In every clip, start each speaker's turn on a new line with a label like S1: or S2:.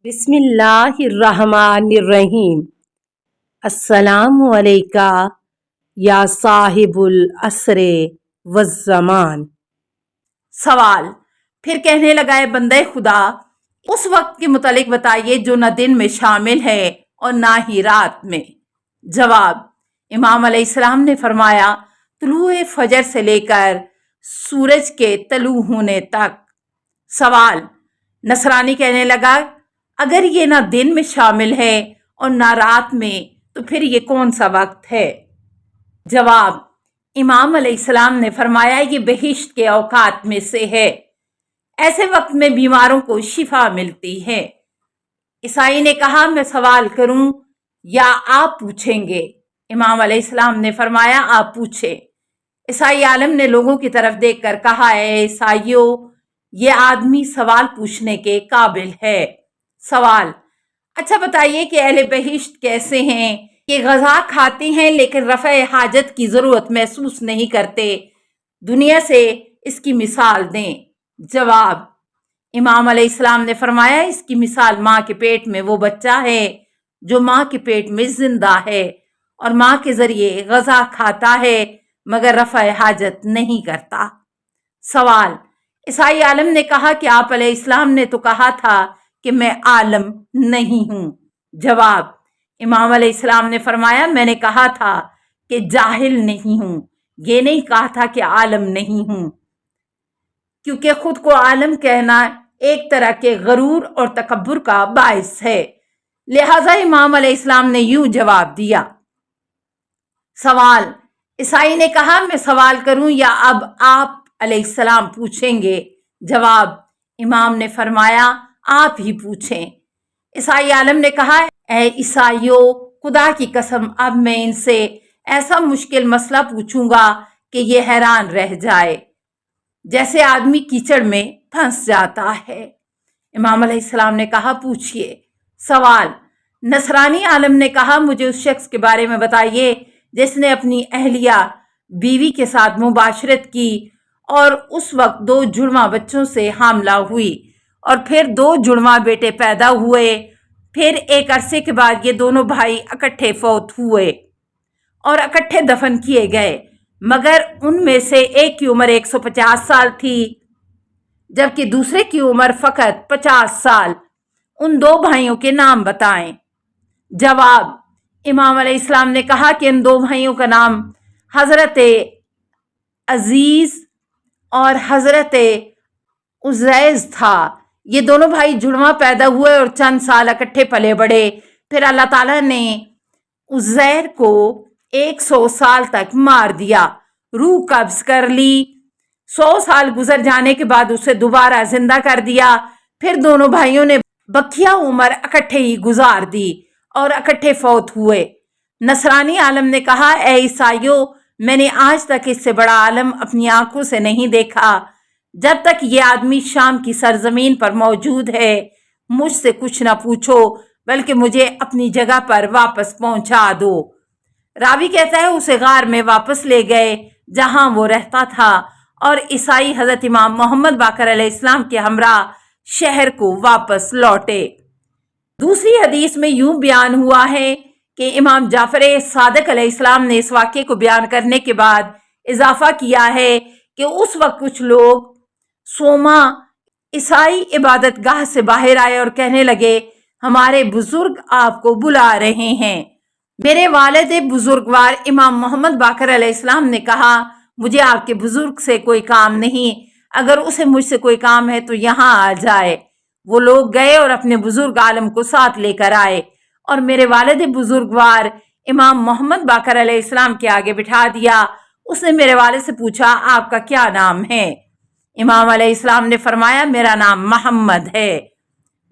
S1: بسم اللہ الرحمن الرحیم۔ السلام علیکہ یا صاحب العصر والزمان۔
S2: سوال پھر کہنے لگا ہے بندے خدا، اس وقت کے متعلق بتائیے جو نہ دن میں شامل ہے اور نہ ہی رات میں۔ جواب، امام علیہ السلام نے فرمایا طلوع فجر سے لے کر سورج کے طلوع ہونے تک۔ سوال، نصرانی کہنے لگا اگر یہ نہ دن میں شامل ہے اور نہ رات میں تو پھر یہ کون سا وقت ہے؟ جواب، امام علیہ السلام نے فرمایا یہ بہشت کے اوقات میں سے ہے، ایسے وقت میں بیماروں کو شفا ملتی ہے۔ عیسائی نے کہا میں سوال کروں یا آپ پوچھیں گے؟ امام علیہ السلام نے فرمایا آپ پوچھیں۔ عیسائی عالم نے لوگوں کی طرف دیکھ کر کہا اے عیسائیو، یہ آدمی سوال پوچھنے کے قابل ہے۔ سوال، اچھا بتائیے کہ اہل بہشت کیسے ہیں؟ کہ غذا کھاتے ہیں لیکن رفع حاجت کی ضرورت محسوس نہیں کرتے، دنیا سے اس کی مثال دیں۔ جواب، امام علیہ السلام نے فرمایا اس کی مثال ماں کے پیٹ میں وہ بچہ ہے جو ماں کے پیٹ میں زندہ ہے اور ماں کے ذریعے غذا کھاتا ہے مگر رفع حاجت نہیں کرتا۔ سوال، عیسائی عالم نے کہا کہ آپ علیہ السلام نے تو کہا تھا کہ میں عالم نہیں ہوں۔ جواب، امام علیہ السلام نے فرمایا میں نے کہا تھا کہ جاہل نہیں ہوں، یہ نہیں کہا تھا کہ عالم نہیں ہوں، کیونکہ خود کو عالم کہنا ایک طرح کے غرور اور تکبر کا باعث ہے، لہذا امام علیہ السلام نے یوں جواب دیا۔ سوال، عیسائی نے کہا میں سوال کروں یا اب آپ علیہ السلام پوچھیں گے؟ جواب، امام نے فرمایا آپ ہی پوچھیں۔ عیسائی عالم نے کہا اے عیسائیو، خدا کی قسم اب میں ان سے ایسا مشکل مسئلہ پوچھوں گا کہ یہ حیران رہ جائے، جیسے آدمی کیچڑ میں پھنس جاتا ہے۔ امام علیہ السلام نے کہا پوچھئے۔ سوال، نصرانی عالم نے کہا مجھے اس شخص کے بارے میں بتائیے جس نے اپنی اہلیہ بیوی کے ساتھ مباشرت کی اور اس وقت 2 جڑواں بچوں سے حاملہ ہوئی اور پھر 2 جڑواں بیٹے پیدا ہوئے، پھر ایک عرصے کے بعد یہ دونوں بھائی اکٹھے فوت ہوئے اور اکٹھے دفن کیے گئے، مگر ان میں سے ایک کی عمر 150 سال تھی جبکہ دوسرے کی عمر فقط 50 سال۔ ان 2 بھائیوں کے نام بتائیں۔ جواب، امام علیہ السلام نے کہا کہ ان 2 بھائیوں کا نام حضرت عزیز اور حضرت عزیز تھا۔ یہ دونوں بھائی جڑواں پیدا ہوئے اور چند سال اکٹھے پلے بڑھے، پھر اللہ تعالیٰ نے عزیر کو 100 سال تک مار دیا، روح قبض کر لی، 100 سال گزر جانے کے بعد اسے دوبارہ زندہ کر دیا، پھر دونوں بھائیوں نے بقیہ عمر اکٹھے ہی گزار دی اور اکٹھے فوت ہوئے۔ نصرانی عالم نے کہا اے عیسائیو، میں نے آج تک اس سے بڑا عالم اپنی آنکھوں سے نہیں دیکھا، جب تک یہ آدمی شام کی سرزمین پر موجود ہے مجھ سے کچھ نہ پوچھو بلکہ مجھے اپنی جگہ پر واپس پہنچا دو۔ راوی کہتا ہے اسے غار میں واپس لے گئے جہاں وہ رہتا تھا اور عیسائی حضرت امام محمد باقر علیہ السلام کے ہمراہ شہر کو واپس لوٹے۔ دوسری حدیث میں یوں بیان ہوا ہے کہ امام جعفر صادق علیہ السلام نے اس واقعے کو بیان کرنے کے بعد اضافہ کیا ہے کہ اس وقت کچھ لوگ سوما عیسائی عبادت گاہ سے باہر آئے اور کہنے لگے ہمارے بزرگ آپ کو بلا رہے ہیں۔ میرے والد بزرگوار امام محمد باقر علیہ السلام نے کہا مجھے آپ کے بزرگ سے کوئی کام نہیں، اگر اسے مجھ سے کوئی کام ہے تو یہاں آ جائے۔ وہ لوگ گئے اور اپنے بزرگ عالم کو ساتھ لے کر آئے اور میرے والد بزرگوار امام محمد باقر علیہ السلام کے آگے بٹھا دیا۔ اس نے میرے والد سے پوچھا آپ کا کیا نام ہے؟ امام علیہ السلام نے فرمایا میرا نام محمد ہے۔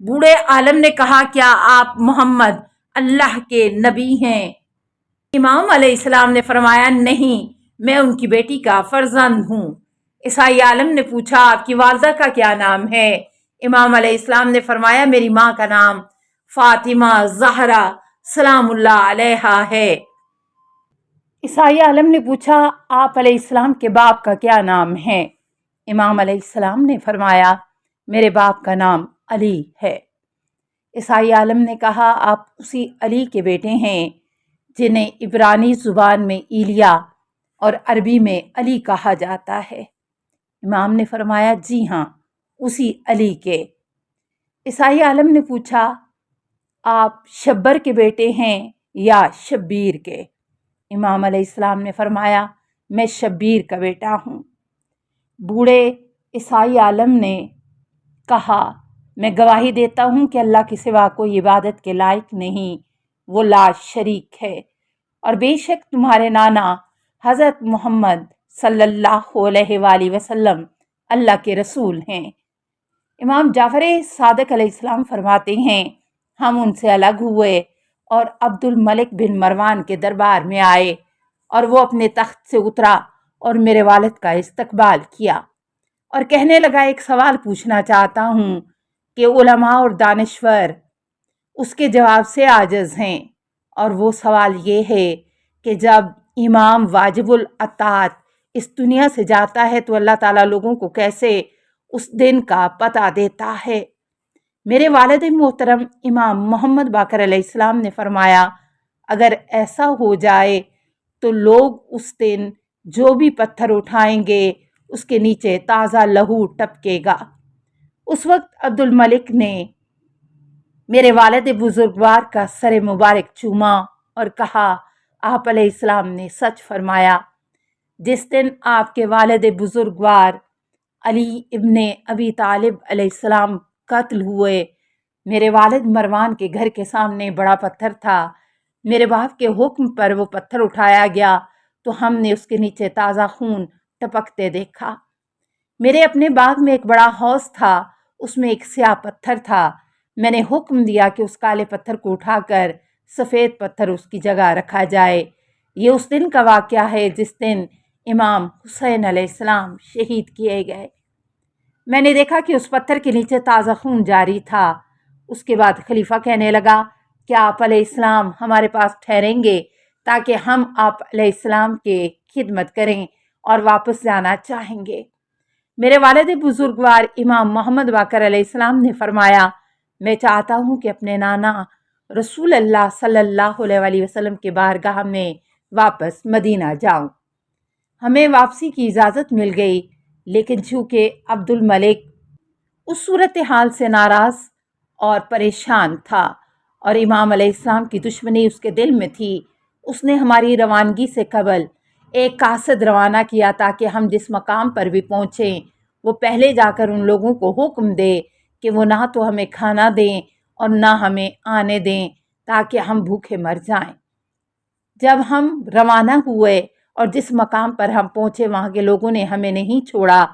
S2: بوڑھے عالم نے کہا کیا آپ محمد اللہ کے نبی ہیں؟ امام علیہ السلام نے فرمایا نہیں، میں ان کی بیٹی کا فرزند ہوں۔ عیسائی عالم نے پوچھا آپ کی والدہ کا کیا نام ہے؟ امام علیہ السلام نے فرمایا میری ماں کا نام فاطمہ زہرا سلام اللہ علیہا ہے۔ عیسائی عالم نے پوچھا آپ علیہ السلام کے باپ کا کیا نام ہے؟ امام علیہ السلام نے فرمایا میرے باپ کا نام علی ہے۔ عیسائی عالم نے کہا آپ اسی علی کے بیٹے ہیں جنہیں عبرانی زبان میں ایلیا اور عربی میں علی کہا جاتا ہے۔ امام نے فرمایا جی ہاں، اسی علی کے۔ عیسائی عالم نے پوچھا آپ شبر کے بیٹے ہیں یا شبیر کے؟ امام علیہ السلام نے فرمایا میں شبیر کا بیٹا ہوں۔ بوڑھے عیسائی عالم نے کہا میں گواہی دیتا ہوں کہ اللہ کے سوا کوئی عبادت کے لائق نہیں، وہ لا شریک ہے، اور بے شک تمہارے نانا حضرت محمد صلی اللہ علیہ وآلہ وسلم اللہ کے رسول ہیں۔ امام جعفر صادق علیہ السلام فرماتے ہیں ہم ان سے الگ ہوئے اور عبد الملک بن مروان کے دربار میں آئے اور وہ اپنے تخت سے اترا اور میرے والد کا استقبال کیا اور کہنے لگا ایک سوال پوچھنا چاہتا ہوں کہ علماء اور دانشور اس کے جواب سے عاجز ہیں، اور وہ سوال یہ ہے کہ جب امام واجب الاطاعت اس دنیا سے جاتا ہے تو اللہ تعالیٰ لوگوں کو کیسے اس دن کا پتہ دیتا ہے؟ میرے والد محترم امام محمد باقر علیہ السلام نے فرمایا اگر ایسا ہو جائے تو لوگ اس دن جو بھی پتھر اٹھائیں گے اس کے نیچے تازہ لہو ٹپکے گا۔ اس وقت عبد الملک نے میرے والد بزرگوار کا سر مبارک چوما اور کہا آپ علیہ السلام نے سچ فرمایا۔ جس دن آپ کے والد بزرگوار علی ابن ابی طالب علیہ السلام قتل ہوئے، میرے والد مروان کے گھر کے سامنے بڑا پتھر تھا، میرے باپ کے حکم پر وہ پتھر اٹھایا گیا تو ہم نے اس کے نیچے تازہ خون ٹپکتے دیکھا۔ میرے اپنے باغ میں ایک بڑا حوض تھا، اس میں ایک سیاہ پتھر تھا، میں نے حکم دیا کہ اس کالے پتھر کو اٹھا کر سفید پتھر اس کی جگہ رکھا جائے۔ یہ اس دن کا واقعہ ہے جس دن امام حسین علیہ السلام شہید کیے گئے۔ میں نے دیکھا کہ اس پتھر کے نیچے تازہ خون جاری تھا۔ اس کے بعد خلیفہ کہنے لگا کہ آپ علیہ السلام ہمارے پاس ٹھہریں گے تاکہ ہم آپ علیہ السلام کے خدمت کریں اور واپس جانا چاہیں گے۔ میرے والد بزرگوار امام محمد باقر علیہ السلام نے فرمایا میں چاہتا ہوں کہ اپنے نانا رسول اللہ صلی اللہ علیہ وآلہ وسلم کے بارگاہ میں واپس مدینہ جاؤں۔ ہمیں واپسی کی اجازت مل گئی، لیکن چونکہ عبد الملک اس صورتحال سے ناراض اور پریشان تھا اور امام علیہ السلام کی دشمنی اس کے دل میں تھی، اس نے ہماری روانگی سے قبل ایک قاصد روانہ کیا تاکہ ہم جس مقام پر بھی پہنچیں وہ پہلے جا کر ان لوگوں کو حکم دے کہ وہ نہ تو ہمیں کھانا دیں اور نہ ہمیں آنے دیں تاکہ ہم بھوکے مر جائیں۔ جب ہم روانہ ہوئے اور جس مقام پر ہم پہنچے وہاں کے لوگوں نے ہمیں نہیں چھوڑا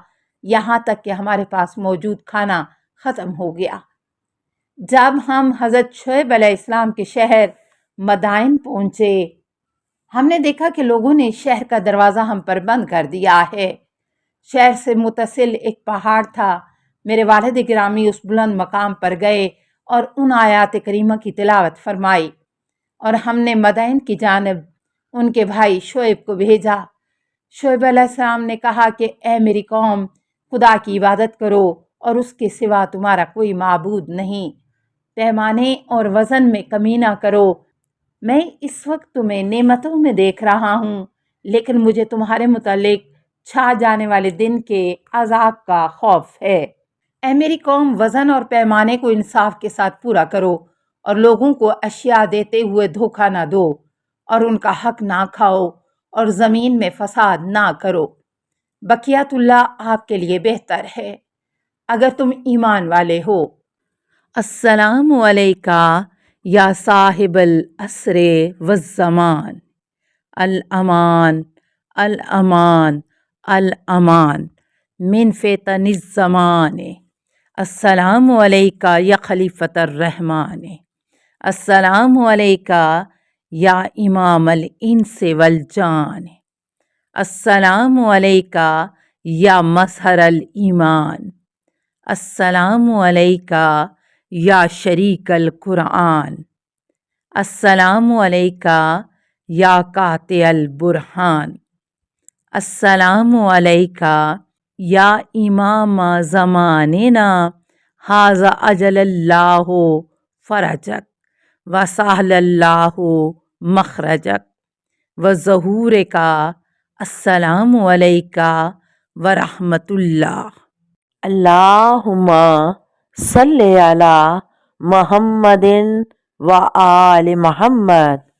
S2: یہاں تک کہ ہمارے پاس موجود کھانا ختم ہو گیا۔ جب ہم حضرت شعیب علیہ السلام کے شہر مدائن پہنچے ہم نے دیکھا کہ لوگوں نے شہر کا دروازہ ہم پر بند کر دیا ہے۔ شہر سے متصل ایک پہاڑ تھا، میرے والد گرامی اس بلند مقام پر گئے اور ان آیات کریمہ کی تلاوت فرمائی اور ہم نے مدائن کی جانب ان کے بھائی شعیب کو بھیجا۔ شعیب علیہ السلام نے کہا کہ اے میری قوم، خدا کی عبادت کرو اور اس کے سوا تمہارا کوئی معبود نہیں، پیمانے اور وزن میں کمی نہ کرو۔ میں اس وقت تمہیں نعمتوں میں دیکھ رہا ہوں، لیکن مجھے تمہارے متعلق چھا جانے والے دن کے عذاب کا خوف ہے۔ اے میری قوم، وزن اور پیمانے کو انصاف کے ساتھ پورا کرو اور لوگوں کو اشیاء دیتے ہوئے دھوکہ نہ دو اور ان کا حق نہ کھاؤ اور زمین میں فساد نہ کرو۔ بقیت اللہ آپ کے لیے بہتر ہے اگر تم ایمان والے ہو۔
S1: السلام علیکہ یا صاحب العصر والزمان، الامان الامان الامان من فتن الزمان۔ السلام علیکہ یا خلیفۃ الرحمن، السلام علیکہ یا امام الانس والجان، السلام علیکہ یا مظہر الایمان، السلام علیکہ یا شریک القرآن، السلام علیکہ یا قاطع البرہان، السلام علیکہ یا امام زماننا ھذا اجل اللہ فرجک وسہل اللہ مخرجک وظہور کا السلام علیکہ ورحمۃ اللہ۔ اللہم صلی علی محمد و آل محمد